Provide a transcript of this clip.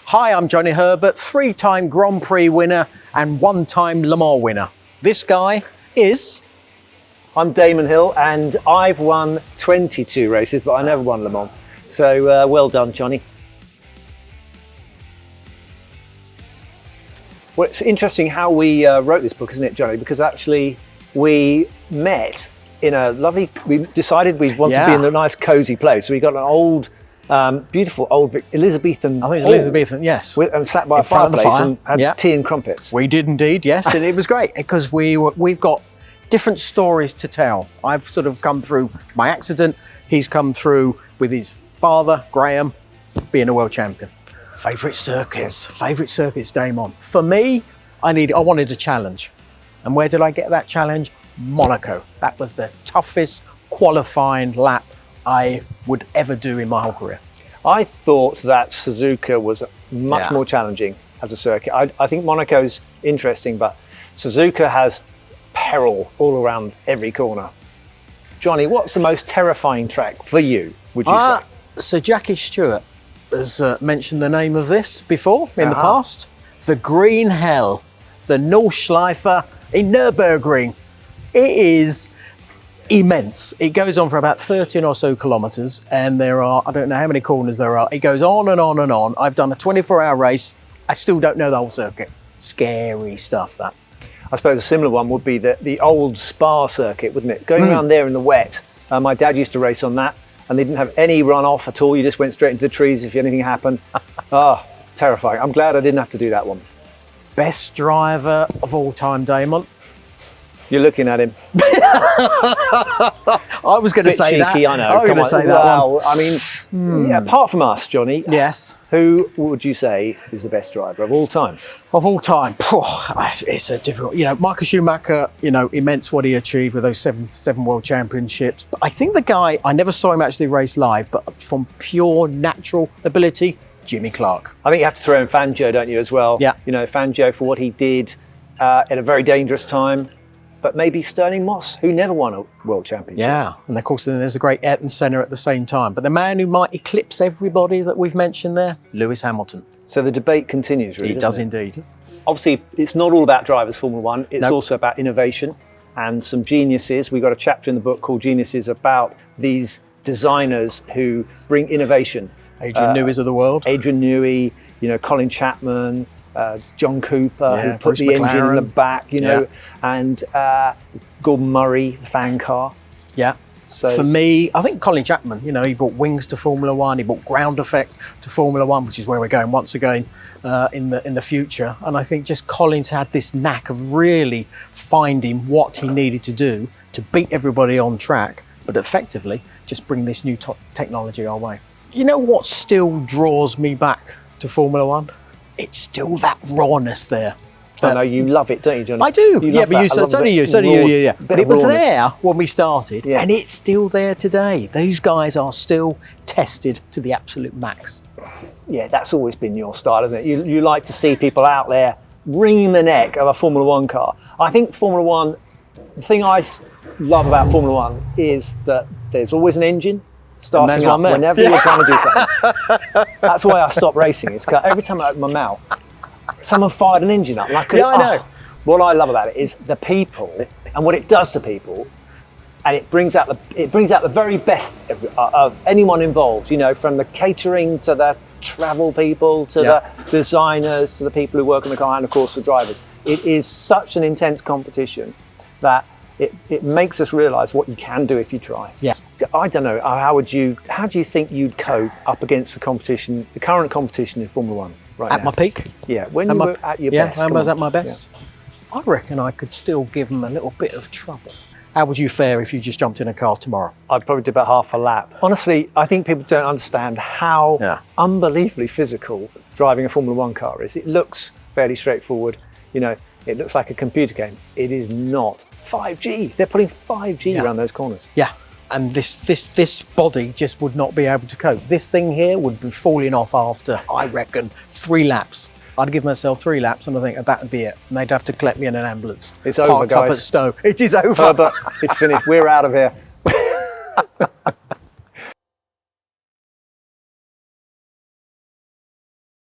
Hi, I'm Johnny Herbert, 3-time Grand Prix winner and 1-time Le Mans winner. This guy is... I'm Damon Hill and I've won 22 races, but I never won Le Mans. So well done, Johnny. Well, it's interesting how we wrote this book, isn't it, Johnny? Because actually we met in a lovely, we decided we wanted to be in a nice cosy place. So we got an old, beautiful old Elizabethan I think Elizabethan, yes. And sat by a fireplace and had tea and crumpets. We did indeed, yes, and it was great because we've got different stories to tell. I've sort of come through my accident. He's come through with his father, Graham, being a world champion. Favourite circuits, Damon. For me, I wanted a challenge. And where did I get that challenge? Monaco. That was the toughest qualifying lap I would ever do in my whole career. I thought that Suzuka was much more challenging as a circuit. I think Monaco's interesting, but Suzuka has peril all around every corner. Johnny, what's the most terrifying track for you, would you say? Sir Jackie Stewart has mentioned the name of this before in the past. The Green Hell, the Nordschleife in Nürburgring. It is immense. It goes on for about 13 or so kilometres and there are, I don't know how many corners there are. It goes on and on and on. I've done a 24-hour race. I still don't know the whole circuit. Scary stuff, that. I suppose a similar one would be the old Spa circuit, wouldn't it? Going around there in the wet. My dad used to race on that and they didn't have any runoff at all. You just went straight into the trees if anything happened. Terrifying. I'm glad I didn't have to do that one. Best driver of all time, Damon. You're looking at him. I was going to say cheeky, that. I know. I was going to say that one. I mean, apart from us, Johnny. Yes. Who would you say is the best driver of all time? Of all time, it's a difficult. Michael Schumacher. Immense what he achieved with those seven world championships. But I think the guy, I never saw him actually race live, but from pure natural ability, Jimmy Clark. I think you have to throw in Fangio, don't you, as well? Yeah. Fangio for what he did at a very dangerous time. But maybe Sterling Moss, who never won a world championship. Yeah, and of course then there's the great Ayrton Senna at the same time. But the man who might eclipse everybody that we've mentioned there, Lewis Hamilton. So the debate continues, really, It does indeed. Obviously, it's not all about drivers, Formula One. It's also about innovation and some geniuses. We've got a chapter in the book called Geniuses about these designers who bring innovation. Adrian Newey's of the world. Adrian Newey, Colin Chapman, John Cooper, who put Bruce the engine in the back, and Gordon Murray, the fan car. Yeah. So for me, I think Colin Chapman, he brought wings to Formula One, he brought ground effect to Formula One, which is where we're going once again in the future. And I think just Colin's had this knack of really finding what he needed to do to beat everybody on track, but effectively just bring this new technology our way. You know what still draws me back to Formula One? It's still that rawness there. I know you love it, don't you, Johnny? I do. So do you. But it was there when we started, and it's still there today. These guys are still tested to the absolute max. Yeah, that's always been your style, isn't it? You like to see people out there wringing the neck of a Formula One car. I think Formula One, the thing I love about Formula One is that there's always an engine starting up whenever you're trying to do something. That's why I stopped racing. It's every time I open my mouth, someone fired an engine up. And I know. What I love about it is the people and what it does to people, and it brings out the very best of anyone involved. From the catering to the travel people to the designers to the people who work on the car, and of course the drivers. It is such an intense competition that it makes us realise what you can do if you try. Yeah. I don't know. How do you think you'd cope up against the current competition in Formula One right now? At my peak? Yeah. When you were at your best. Yeah, when I was at my best. Yeah. I reckon I could still give them a little bit of trouble. How would you fare if you just jumped in a car tomorrow? I'd probably do about half a lap. Honestly, I think people don't understand how unbelievably physical driving a Formula One car is. It looks fairly straightforward. It looks like a computer game. It is not. 5G. They're putting 5G around those corners. Yeah. And this body just would not be able to cope. This thing here would be falling off after, I reckon, 3 laps. I'd give myself 3 laps and I think that would be it. And they'd have to collect me in an ambulance. It's over, guys. Parked up at Stowe. It is over. Herbert, it's finished. We're out of here.